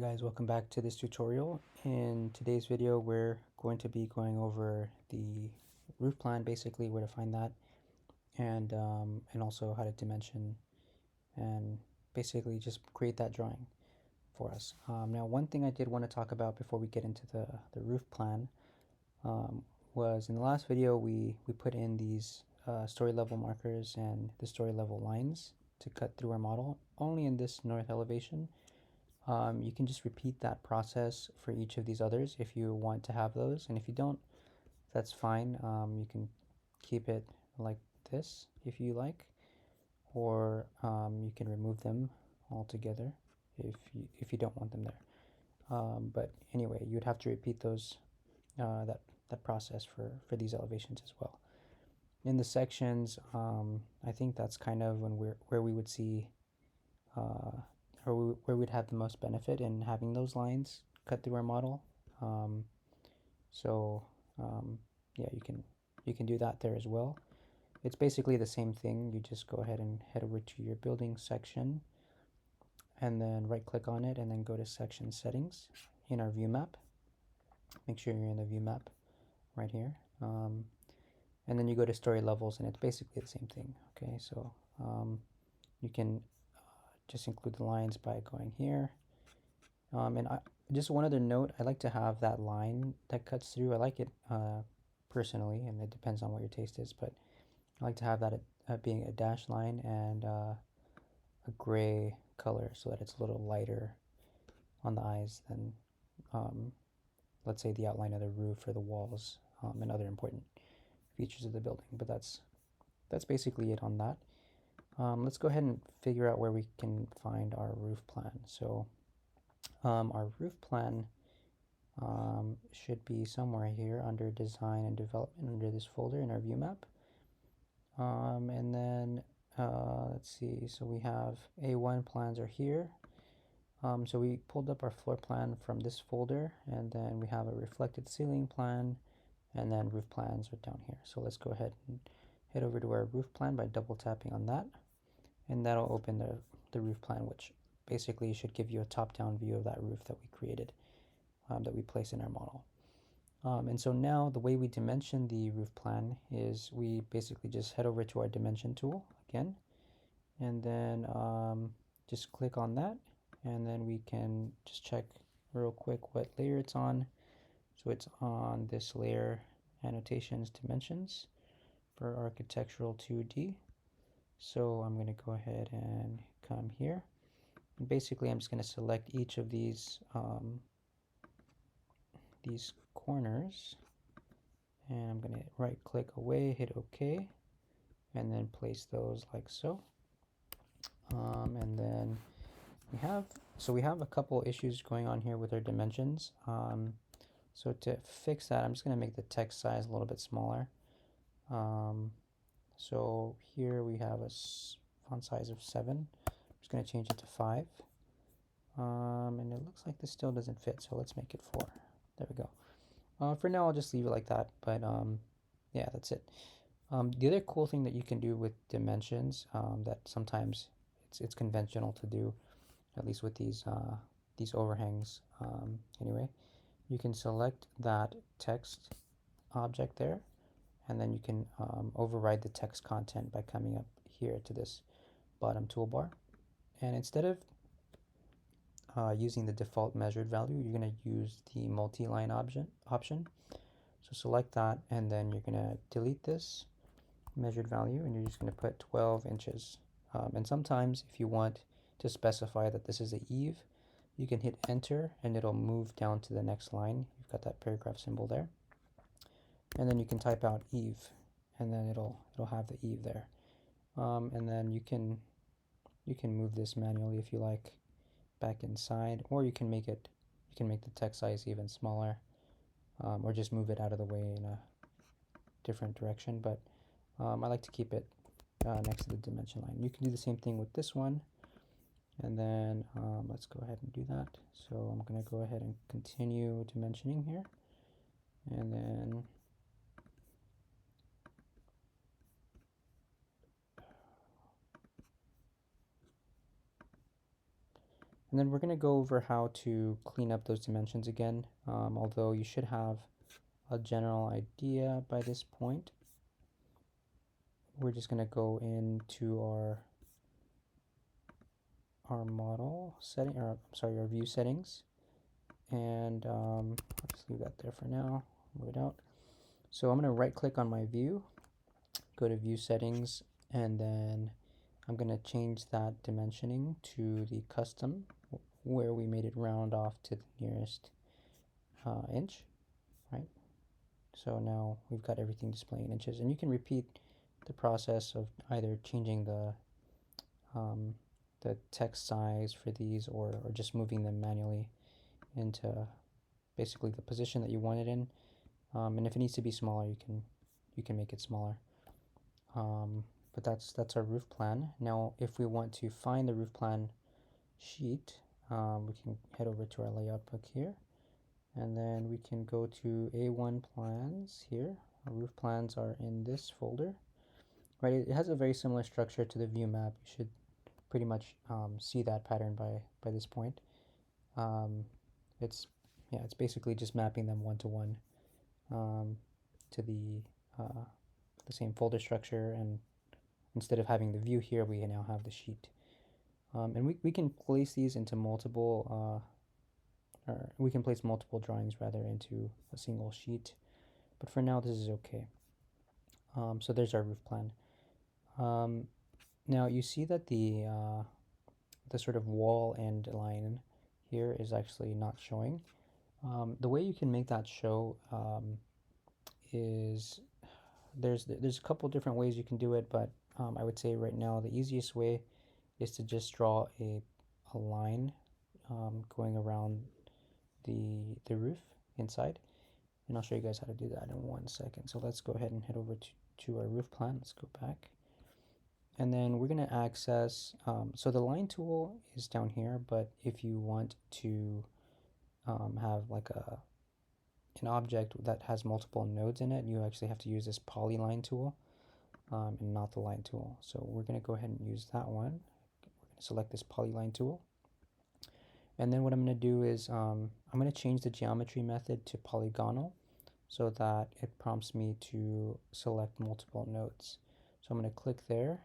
Guys, welcome back to this tutorial. In today's video we're going to be going over the roof plan, basically where to find that, and also how to dimension and basically just create that drawing for us. Now, one thing I did want to talk about before we get into the roof plan was in the last video we put in these story level markers and the story level lines to cut through our model only in this north elevation. You can just repeat that process for each of these others if you want to have those, and if you don't, that's fine. You can keep it like this if you like, or you can remove them altogether if you don't want them there. But anyway, you'd have to repeat those that process for these elevations as well. In the sections, I think that's kind of where we would see where we'd have the most benefit in having those lines cut through our model. So yeah, you can do that there as well. It's basically the same thing. You just go ahead and head over to your building section and then right click on it and then go to section settings in our view map. Make sure you're in the view map right here. And then you go to story levels and it's basically the same thing. Okay, so you can just include the lines by going here. And just one other note, I like to have that line that cuts through. I like it personally, and it depends on what your taste is, but I like to have that being a dashed line and a gray color so that it's a little lighter on the eyes than, let's say, the outline of the roof or the walls and other important features of the building. But that's basically it on that. Let's go ahead and figure out where we can find our roof plan. So our roof plan should be somewhere here under design and development under this folder in our view map. And then let's see, so we have A1 plans are here. So we pulled up our floor plan from this folder, and then we have a reflected ceiling plan, and then roof plans are down here. So let's go ahead and head over to our roof plan by double tapping on that, and that'll open the roof plan, which basically should give you a top-down view of that roof that we created, that we placed in our model. And so now the way we dimension the roof plan is we basically just head over to our dimension tool again, and then just click on that, and then we can just check real quick what layer it's on. So it's on this layer, annotations, dimensions, for architectural 2D. So I'm going to go ahead and come here. And basically, I'm just going to select each of these corners, and I'm going to right click away, hit OK, and then place those like so. And then we have a couple issues going on here with our dimensions. So to fix that, I'm just going to make the text size a little bit smaller. So here we have a font size of 7. I'm just going to change it to 5. And it looks like this still doesn't fit, so let's make it 4. There we go. For now, I'll just leave it like that, but yeah, that's it. The other cool thing that you can do with dimensions that sometimes it's conventional to do, at least with these overhangs. Anyway, you can select that text object there, and then you can override the text content by coming up here to this bottom toolbar. And instead of using the default measured value, you're going to use the multi-line option. So select that, and then you're going to delete this measured value, and you're just going to put 12 inches. And sometimes if you want to specify that this is a eave, you can hit enter and it'll move down to the next line. You've got that paragraph symbol there, and then you can type out eve, and then it'll have the eve there. And then you can move this manually if you like back inside, or you can make the text size even smaller, or just move it out of the way in a different direction. But I like to keep it next to the dimension line. You can do the same thing with this one, and then let's go ahead and do that. So I'm going to go ahead and continue dimensioning here, and then And then we're going to go over how to clean up those dimensions again, although you should have a general idea by this point. We're just going to go into our model setting, or I'm sorry, our view settings, and I'll just leave that there for now, move it out. So I'm going to right click on my view, go to view settings, and then I'm going to change that dimensioning to the custom, where we made it round off to the nearest inch, right? So now we've got everything displaying in inches, and you can repeat the process of either changing the text size for these, or just moving them manually into basically the position that you want it in. And if it needs to be smaller, you can make it smaller. But that's our roof plan. Now, if we want to find the roof plan sheet, we can head over to our layout book here, and then we can go to A1 plans here. Our roof plans are in this folder, right? It has a very similar structure to the view map. You should pretty much see that pattern by this point. It's basically just mapping them one to one to the same folder structure, and instead of having the view here, we now have the sheet. And we can place these into multiple, or we can place multiple drawings rather into a single sheet, but for now this is okay. So there's our roof plan. Now you see that the sort of wall end line here is actually not showing. The way you can make that show is there's a couple different ways you can do it, but I would say right now the easiest way is to just draw a line going around the roof inside, and I'll show you guys how to do that in 1 second. So let's go ahead and head over to our roof plan. Let's go back, and then we're going to access, so the line tool is down here, but if you want to have like an object that has multiple nodes in it, you actually have to use this polyline tool and not the line tool. So we're going to go ahead and use that one. We're going to select this polyline tool, and then what I'm going to do is I'm going to change the geometry method to polygonal so that it prompts me to select multiple nodes. So I'm going to click there,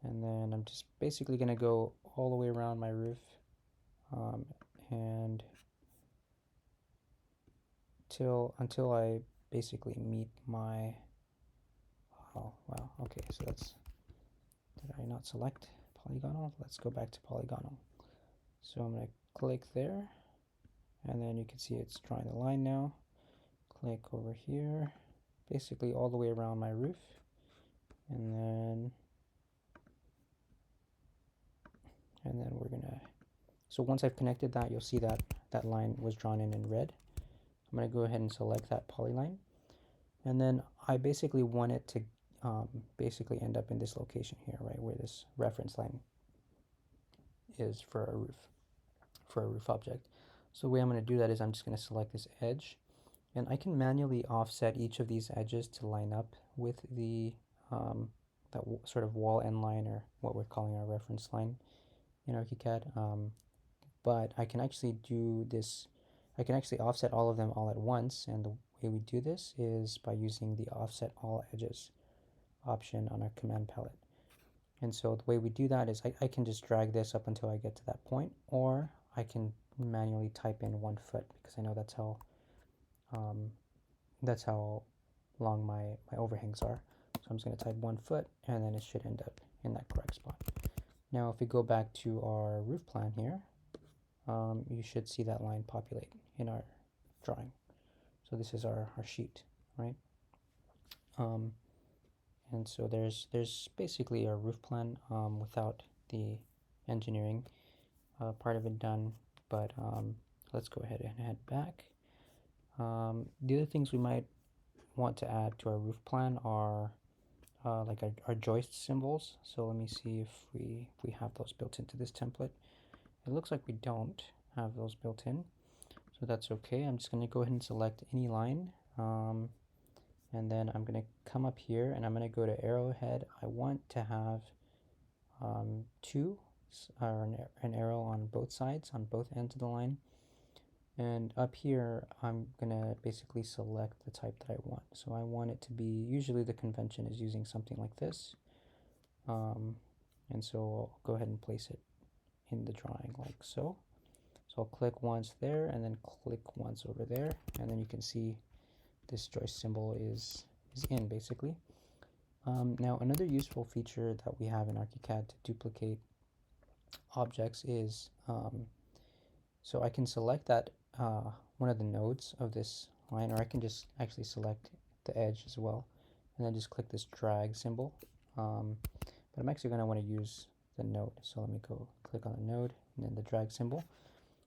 and then I'm just basically going to go all the way around my roof, and until I basically meet my, oh wow, okay, so that's, did I not select polygonal? Let's go back to polygonal. So I'm going to click there, and then you can see it's drawing the line now. Click over here, basically all the way around my roof, and then we're gonna, so once I've connected that, you'll see that that line was drawn in red. I'm going to go ahead and select that polyline, and then I basically want it to basically end up in this location here, right, where this reference line is for a roof object. So the way I'm going to do that is I'm just going to select this edge, and I can manually offset each of these edges to line up with the that sort of wall end line, or what we're calling our reference line in Archicad. But I can actually do this, I can actually offset all of them all at once, and the way we do this is by using the offset all edges option on our command palette. And so the way we do that is I can just drag this up until I get to that point, or I can manually type in 1 foot, because I know that's how long my overhangs are. So I'm just going to type 1 foot, and then it should end up in that correct spot. Now if we go back to our roof plan here, you should see that line populate in our drawing. So this is our sheet, right? And so there's basically a roof plan without the engineering part of it done. But let's go ahead and head back. The other things we might want to add to our roof plan are like our joist symbols. So let me see if we have those built into this template. It looks like we don't have those built in, so that's okay. I'm just going to go ahead and select any line, and then I'm going to come up here and I'm going to go to arrowhead. I want to have 2 or an arrow on both sides, on both ends of the line. And up here, I'm gonna basically select the type that I want. So I want it to be, usually the convention is using something like this. And so I'll go ahead and place it in the drawing like so. So I'll click once there and then click once over there, and then you can see this joist symbol is in basically. Now another useful feature that we have in Archicad to duplicate objects is, so I can select that one of the nodes of this line, or I can just actually select the edge as well, and then just click this drag symbol. But I'm actually going to want to use the node, so let me go click on the node and then the drag symbol.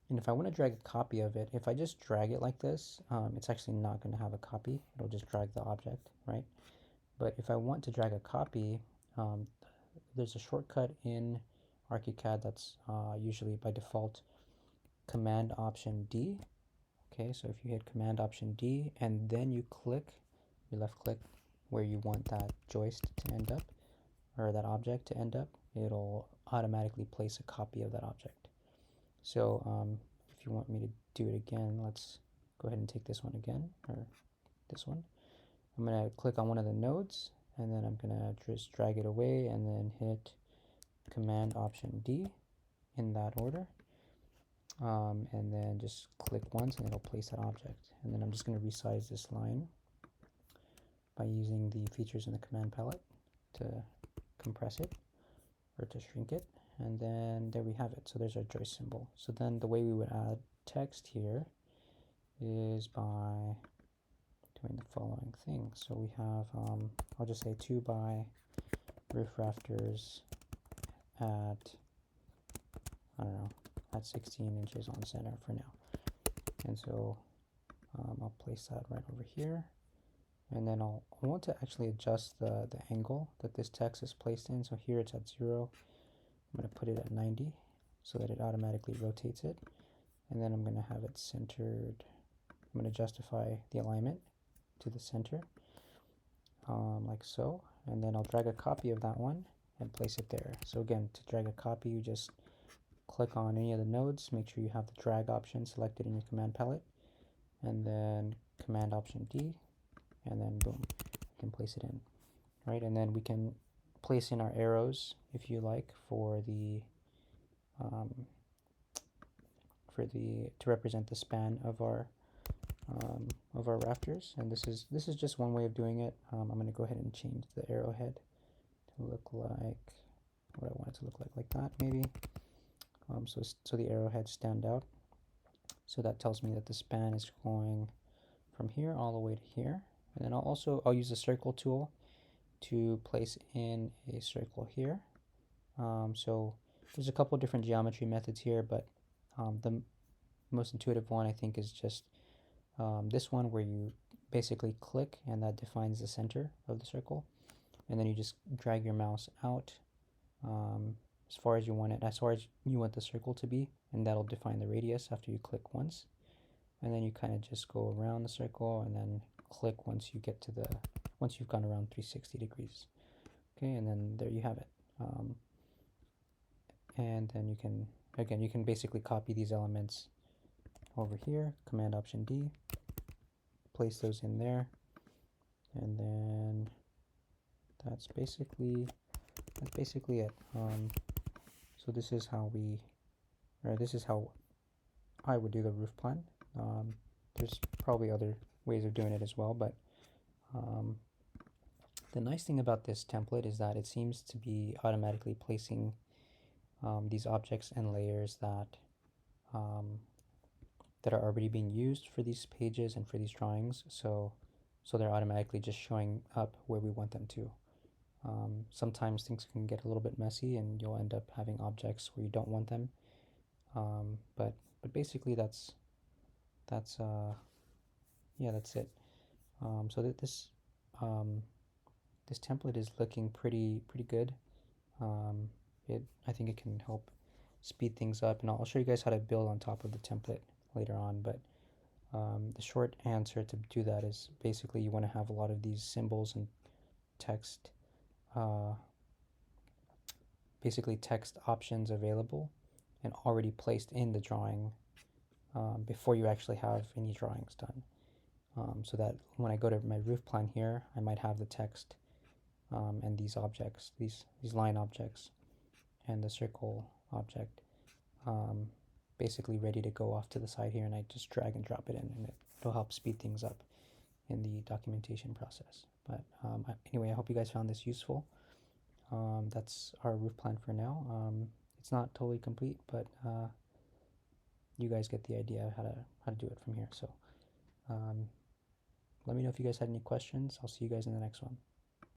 And if I want to drag a copy of it, if I just drag it like this, it's actually not going to have a copy. It'll just drag the object, right? But if I want to drag a copy, there's a shortcut in Archicad that's usually by default Command Option D. Okay, so if you hit Command Option D and then you left click where you want that joist to end up, or that object to end up, it'll automatically place a copy of that object. So if you want me to do it again, let's go ahead and take this one again, or this one. I'm going to click on one of the nodes, and then I'm going to just drag it away and then hit Command Option D in that order. And then just click once and it'll place that object. And then I'm just going to resize this line by using the features in the command palette to compress it or to shrink it. And then there we have it. So there's our joist symbol. So then the way we would add text here is by doing the following thing. So we have, I'll just say 2 by roof rafters at, I don't know, at 16 inches on center for now. And so I'll place that right over here. And then I want to actually adjust the angle that this text is placed in. So here it's at 0. I'm going to put it at 90 so that it automatically rotates it. And then I'm going to have it centered. I'm going to justify the alignment to the center, like so. And then I'll drag a copy of that one and place it there. So again, to drag a copy, you just click on any of the nodes, make sure you have the drag option selected in your command palette, and then Command Option D, and then boom, you can place it in, right? And then we can place in our arrows, if you like, for the to represent the span of our rafters. And this is just one way of doing it. I'm going to go ahead and change the arrowhead to look like what I want it to look like that maybe. So the arrowheads stand out. So that tells me that the span is going from here all the way to here. And then I'll use the circle tool to place in a circle here. So there's a couple different geometry methods here, but the most intuitive one I think is just this one, where you basically click and that defines the center of the circle, and then you just drag your mouse out as far as you want it, as far as you want the circle to be, and that'll define the radius after you click once. And then you kind of just go around the circle and then click once you get to once you've gone around 360 degrees. Okay, and then there you have it. And then you can basically copy these elements over here, Command Option D, place those in there, and then that's basically it. So this is how I would do the roof plan. There's probably other ways of doing it as well, but the nice thing about this template is that it seems to be automatically placing these objects and layers that are already being used for these pages and for these drawings. So they're automatically just showing up where we want them to. Sometimes things can get a little bit messy and you'll end up having objects where you don't want them. But basically that's it. So that this template is looking pretty good. I think it can help speed things up, and I'll show you guys how to build on top of the template later on. But the short answer to do that is basically you want to have a lot of these symbols and text basically text options available and already placed in the drawing before you actually have any drawings done. So that when I go to my roof plan here, I might have the text and these objects, these line objects and the circle object basically ready to go off to the side here, and I just drag and drop it in, and it'll help speed things up in the documentation process. But anyway, I hope you guys found this useful. That's our roof plan for now. It's not totally complete, but you guys get the idea how to do it from here. So let me know if you guys had any questions. I'll see you guys in the next one.